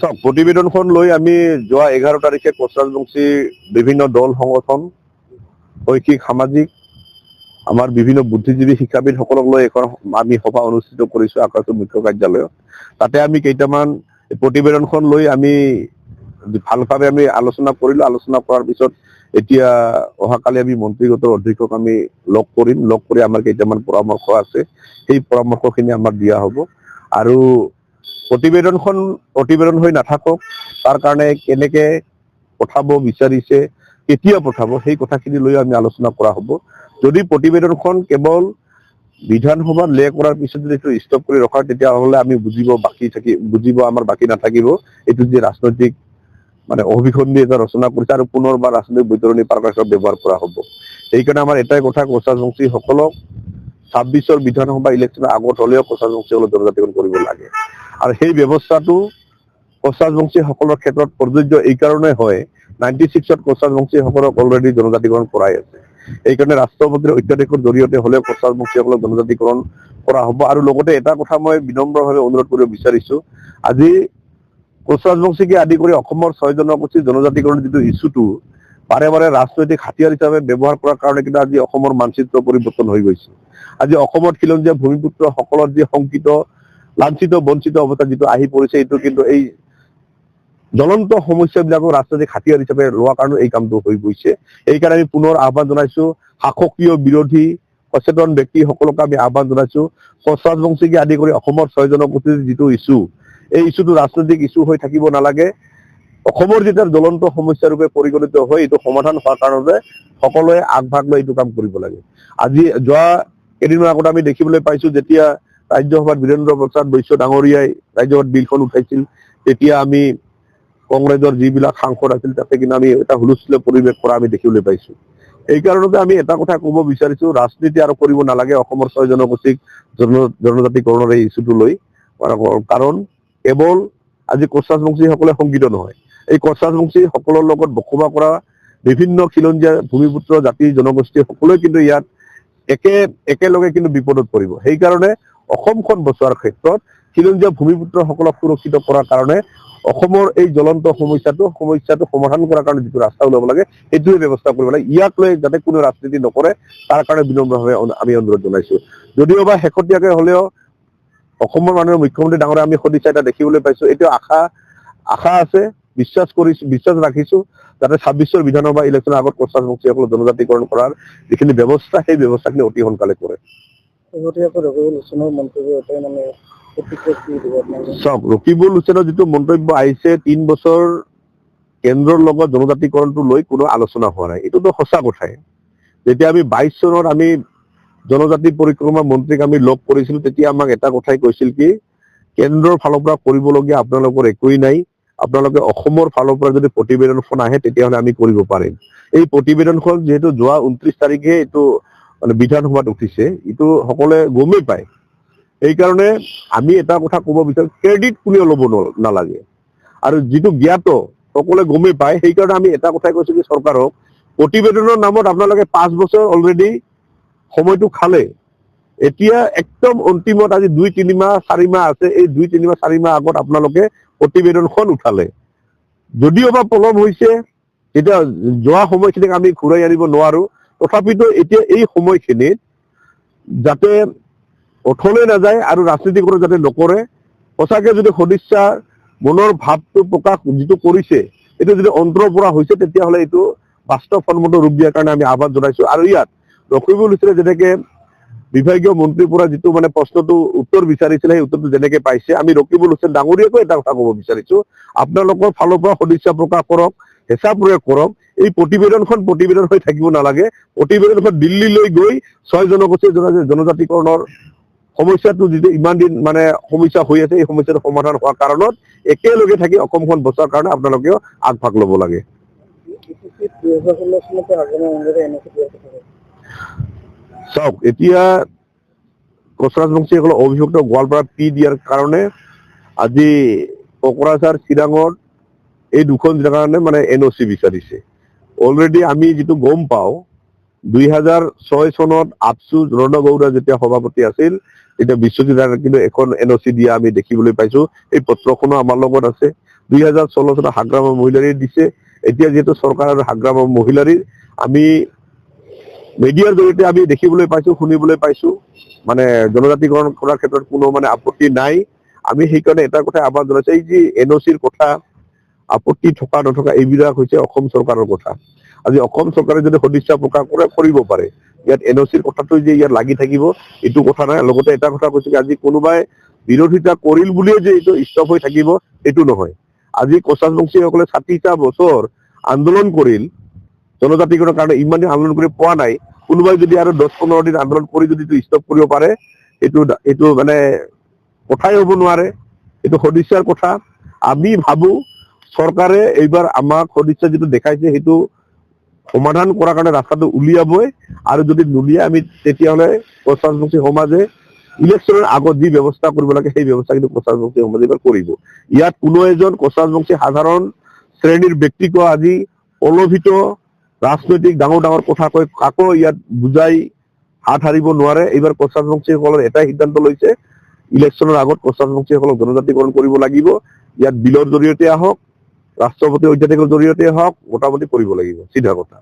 চাওক, প্ৰতিবেদনখন লৈ আমি যোৱা 11 তাৰিখে কোচৰাজবংশী বিভিন্ন দল সংগঠন শৈক্ষিক সামাজিক আমাৰ বিভিন্ন বুদ্ধিজীৱী শিক্ষাবিদসকলক লৈ এখন আমি সভা অনুষ্ঠিত কৰিছো আকাশৰ মুখ্য কাৰ্যালয়ত। তাতে আমি কেইটামান প্ৰতিবেদনখন লৈ আমি ভালভাৱে আমি আলোচনা কৰিলো। আলোচনা কৰাৰ পিছত এতিয়া অহাকালি আমি মন্ত্ৰীগত অধ্যক্ষক আমি লগ কৰিম। লগ কৰি আমাৰ কেইটামান পৰামৰ্শ আছে, সেই পৰামৰ্শখিনি আমাৰ দিয়া হ'ব। আৰু প্ৰতিবেদন হৈ নাথাকক, তাৰ কাৰণে কেনেকে পঠাব বিচাৰিছে, কেতিয়া পঠাব, সেই কথাখিনি লৈ আমি আলোচনা কৰা হ'ব। যদি প্ৰতিবেদনখন কেৱল বিধানসভাত লে কৰাৰ পিছত যদি এইটো ষ্টপ কৰি ৰখা, তেতিয়াহ'লে আমি বুজিব আমাৰ বাকী নাথাকিব এইটো যে ৰাজনৈতিক মানে অভিসন্ধি এটা ৰচনা কৰিছে আৰু পুনৰবাৰ ৰাজনৈতিক বৈতৰণী পাৰকাৰ্যত ব্যৱহাৰ কৰা হ'ব। সেইকাৰণে আমাৰ এটাই কথা, কোচৰাজবংশীসকলক 26ৰ বিধানসভা ইলেকশ্যনৰ আগত হ'লেও কোচৰাজবংশীসকলক জনজাতিকৰণ কৰিব লাগে। আৰু সেই ব্যৱস্থাটো কোচৰাজবংশীসকলৰ ক্ষেত্ৰত প্ৰযোজ্য এই কাৰণে হয়, 96ত কোচৰাজবংশীসকলক অলৰেডি জনজাতিকৰণ কৰাই আছে। এইকাৰণে ৰাষ্ট্ৰপতিৰ অধ্যাদেশৰ জৰিয়তে হ'লেও কোচৰাজবংশীসকলক জনজাতিকৰণ কৰা হ'ব। আৰু লগতে এটা কথা মই বিনম্ৰভাৱে অনুৰোধ কৰিব বিচাৰিছো, আজি কোচৰাজবংশীকে আদি কৰি অসমৰ 6 জনগোষ্ঠীৰ জনজাতিকৰণৰ যিটো ইছ্যুটো বাৰে বাৰে ৰাজনৈতিক হাতিয়াৰ হিচাপে ব্যৱহাৰ কৰাৰ কাৰণে কিন্তু আজি অসমৰ মানচিত্ৰ পৰিৱৰ্তন হৈ গৈছে। আজি অসমত খিলঞ্জীয়া ভূমিপুত্ৰসকলৰ যি শংকিত, লাঞ্ছিত, বঞ্চিত অৱস্থা যিটো আহি পৰিছে, এইটো কিন্তু এই জ্বলন্ত সমস্যাবিলাকক ৰাজনৈতিক হাতিয়াৰ হিচাপে লোৱাৰ কাৰণে এই কামটো হৈ গৈছে। এইকাৰণে আমি পুনৰ আহ্বান জনাইছো, শাসকীয় বিৰোধী সচেতন ব্যক্তিসকলক আমি আহ্বান জনাইছো, কোচৰাজবংশীকে আদি কৰি অসমৰ 6 জনগোষ্ঠীৰ যিটো ইছ্যু, এই ইছ্যুটো ৰাজনৈতিক ইছ্যু হৈ থাকিব নালাগে। অসমৰ যেতিয়া জ্বলন্ত সমস্যা ৰূপে পৰিগণিত হয়, এইটো সমাধান হোৱাৰ কাৰণে সকলোৱে আগভাগ লৈ এইটো কাম কৰিব লাগে। আজি যোৱা কেইদিনমান আগত আমি দেখিবলৈ পাইছো, যেতিয়া ৰাজ্যসভাত বীৰেন্দ্ৰ প্ৰসাদ বৈশ্য ডাঙৰীয়াই ৰাজ্যসভাত বিলখন উঠাইছিল, তেতিয়া আমি কংগ্ৰেছৰ যিবিলাক সাংসদ আছিল তাতে কিন্তু আমি এটা হুলস্থুলীয়া পৰিৱেশ কৰা আমি দেখিবলৈ পাইছো। এই কাৰণতে আমি এটা কথা ক'ব বিচাৰিছো, ৰাজনীতি আৰু কৰিব নালাগে অসমৰ 6 জনগোষ্ঠীক জনজাতিকৰণৰ এই ইছ্যুটো লৈ। কাৰণ কেৱল আজি কোচৰাজবংশীসকলে শংকিত নহয়, এই কোচৰাজবংশীসকলৰ লগত বসবাস কৰা বিভিন্ন খিলঞ্জীয়া ভূমিপুত্ৰ জাতি জনগোষ্ঠী সকলোৱে কিন্তু ইয়াত একেলগে কিন্তু বিপদত পৰিব। সেইকাৰণে অসমখন বচোৱাৰ ক্ষেত্ৰত খিলঞ্জীয়া ভূমিপুত্ৰসকলক সুৰক্ষিত কৰাৰ কাৰণে অসমৰ এই জ্বলন্ত সমস্যাটো সমাধান কৰাৰ কাৰণে যিটো ৰাস্তা ওলাব লাগে, সেইটোৱে ব্যৱস্থা কৰিব লাগে। ইয়াক লৈ যাতে কোনো ৰাজনীতি নকৰে, তাৰ কাৰণে বিনম্ৰভাৱে আমি অনুৰোধ জনাইছো। যদিওবা শেহতীয়াকে হ'লেও অসমৰ মাননীয় মুখ্যমন্ত্ৰী ডাঙৰীয়া আমি সদিচ্ছা এটা দেখিবলৈ পাইছো। এইটো আশা আছে, বিশ্বাস ৰাখিছো যাতে 26ৰ বিধানসভা ইলেকশ্যনৰ আগত কোচৰাজবংশীসকলক জনজাতিকৰণ কৰাৰ যিখিনি ব্যৱস্থা, সেই ব্যৱস্থাখিনি অতি সোনকালে কৰে। চাওক, ৰকিবুল হুছেইনৰ যিটো মন্তব্য আহিছে, 3 বছৰ কেন্দ্ৰৰ লগত জনজাতিকৰণটো লৈ কোনো আলোচনা হোৱা নাই, এইটোতো সঁচা কথাই। যেতিয়া আমি 22 চনত আমি জনজাতি পৰিক্ৰমা মন্ত্ৰীক আমি লগ কৰিছিলো, তেতিয়া আমাক এটা কথাই কৈছিল কি, কেন্দ্ৰৰ ফালৰ পৰা কৰিবলগীয়া আপোনালোকৰ একোৱেই নাই, আপোনালোকে অসমৰ ফালৰ পৰা যদি প্ৰতিবেদনখন আহে তেতিয়াহ'লে আমি কৰিব পাৰিম। এই প্ৰতিবেদনখন যিহেতু যোৱা 29 তাৰিখে এইটো মানে বিধানসভাত উঠিছে, এইটো সকলোৱে গমেই পায়। সেইকাৰণে আমি এটা কথা ক'ব বিচাৰো, ক্ৰেডিট কোনেও ল'ব নালাগে। আৰু যিটো জ্ঞাত সকলোৱে গমেই পায়, সেইকাৰণে আমি এটা কথাই কৈছো কি, চৰকাৰক প্ৰতিবেদনৰ নামত আপোনালোকে 5 বছৰ অলৰেডি সময়টো খালে। এতিয়া একদম অন্তিমত আজি 2-3 মাহ 4 মাহ আছে, এই 2-3 মাহ 4 মাহ আগত আপোনালোকে প্ৰতিবেদনখন উঠালে। যদিওবা পলম হৈছে, এতিয়া যোৱা সময়খিনিক আমি ঘূৰাই আনিব নোৱাৰো, তথাপিতো এতিয়া এই সময়খিনিত যাতে অথলে নাযায় আৰু ৰাজনীতি কৰি যাতে নকৰে, সঁচাকে যদি সদিচ্ছা মনৰ ভাৱটো প্ৰকাশ যিটো কৰিছে, এইটো যদি অন্তৰৰ পৰা হৈছে, তেতিয়াহ'লে এইটো বাস্তৱসন্মত ৰূপ দিয়াৰ কাৰণে আমি আহ্বান জনাইছো। আৰু ইয়াত ৰকিবুল হুছেইনে যেনেকে বিভাগীয় মন্ত্ৰীৰ পৰা যিটো মানে প্ৰশ্নটো উত্তৰ বিচাৰিছিলে, সেই উত্তৰটো যেনেকে পাইছে, আমি ৰকিবুল হুছেইন ডাঙৰীয়াকো এটা কথা ক'ব বিচাৰিছো, আপোনালোকৰ ফালৰ পৰা সদিচ্ছা প্ৰকাশ কৰক, হেঁচা প্ৰয়োগ কৰক। এই প্ৰতিবেদন হৈ থাকিব নালাগে। প্ৰতিবেদনখন দিল্লীলৈ গৈ 6 জনগোষ্ঠীৰ জনজাতিকৰণৰ সমস্যাটো যিটো ইমান দিন মানে সমস্যা হৈ আছে, এই সমস্যাটো সমাধান হোৱাৰ কাৰণত একেলগে থাকি অসমখন বচোৱাৰ কাৰণে আপোনালোকেও আগভাগ ল'ব লাগে। চাওক, এতিয়া কোচৰাজবংশীসকলক অভিযুক্ত গোৱালপাৰাত দিয়াৰ কাৰণে আজি কোকৰাঝাৰ চিৰাঙত এই 2খন জিলাৰ কাৰণে মানে NOC বিচাৰিছে। অলৰেডি আমি যিটো গম পাওঁ, 2006 চনত আপচু ৰণগৌড়া যেতিয়া সভাপতি আছিল, তেতিয়া বিশ্বজিৎ ৰাভাক কিন্তু এখন NOC দিয়া আমি দেখিবলৈ পাইছো। এই পত্ৰখনো আমাৰ লগত আছে। 2016 চনত হাগ্ৰামৰ মহিলাৰীৰ দিছে। এতিয়া যিহেতু চৰকাৰ আৰু হাগ্ৰামৰ মহিলাৰীৰ আমি মিডিয়াৰ জৰিয়তে আমি দেখিবলৈ পাইছো, শুনিবলৈ পাইছো, মানে জনজাতিকৰণ কৰাৰ ক্ষেত্ৰত কোনো মানে আপত্তি নাই। আমি সেইকাৰণে এটা কথা আহ্বান জনাইছো, এই যে NOC-ৰ কথা আপত্তি থকা নথকা এইবিলাক হৈছে অসম চৰকাৰৰ কথা। আজি অসম চৰকাৰে যদি সদিচ্ছা প্ৰকাশ কৰে কৰিব পাৰে, ইয়াত NOC-ৰ কথাটো যে ইয়াত লাগি থাকিব এইটো কথা নাই। লগতে এটা কথা কৈছো যে আজি কোনোবাই বিৰোধিতা কৰিল বুলিয়ে যে এইটো ষ্টপ হৈ থাকিব এইটো নহয়। আজি কোচাবংশীসকলে 60টা বছৰ আন্দোলন কৰিল জনজাতিকৰণৰ কাৰণে, ইমান দিন আন্দোলন কৰি পোৱা নাই। কোনোবাই যদি আৰু 10-15 দিন আন্দোলন কৰি যদি ষ্টপ কৰিব পাৰে এইটো মানে কথাই হ'ব নোৱাৰে, এইটো সদিচ্ছাৰ কথা। আমি ভাবো চৰকাৰে এইবাৰ আমাক সদিচ্ছা যিটো দেখাইছে সেইটো সমাধান কৰাৰ কাৰণে ৰাস্তাটো উলিয়াবই, আৰু যদি নুলিয়াই আমি তেতিয়াহ'লে কোচাবংশী সমাজে ইলেকশ্যনৰ আগত যি ব্যৱস্থা কৰিব লাগে সেই ব্যৱস্থা কিন্তু কোচাবংশী সমাজে এইবাৰ কৰিব। ইয়াত কোনো এজন কোচাবংশী সাধাৰণ শ্ৰেণীৰ ব্যক্তিক আজি প্ৰলোভিত ৰাজনৈতিক ডাঙৰ কথা কৈ কাকো ইয়াত বুজাই হাত সাৰিব নোৱাৰে। এইবাৰ কোচাবংশীসকলৰ এটাই সিদ্ধান্ত লৈছে, ইলেকশ্যনৰ আগত কোচাবংশীসকলক জনজাতিকৰণ কৰিব লাগিব। ইয়াত বিলৰ জৰিয়তে আহক, ৰাষ্ট্ৰপতি অধ্যাদেশৰ জৰিয়তে হওক, মোটামুটি কৰিব লাগিব, চিধা কথা।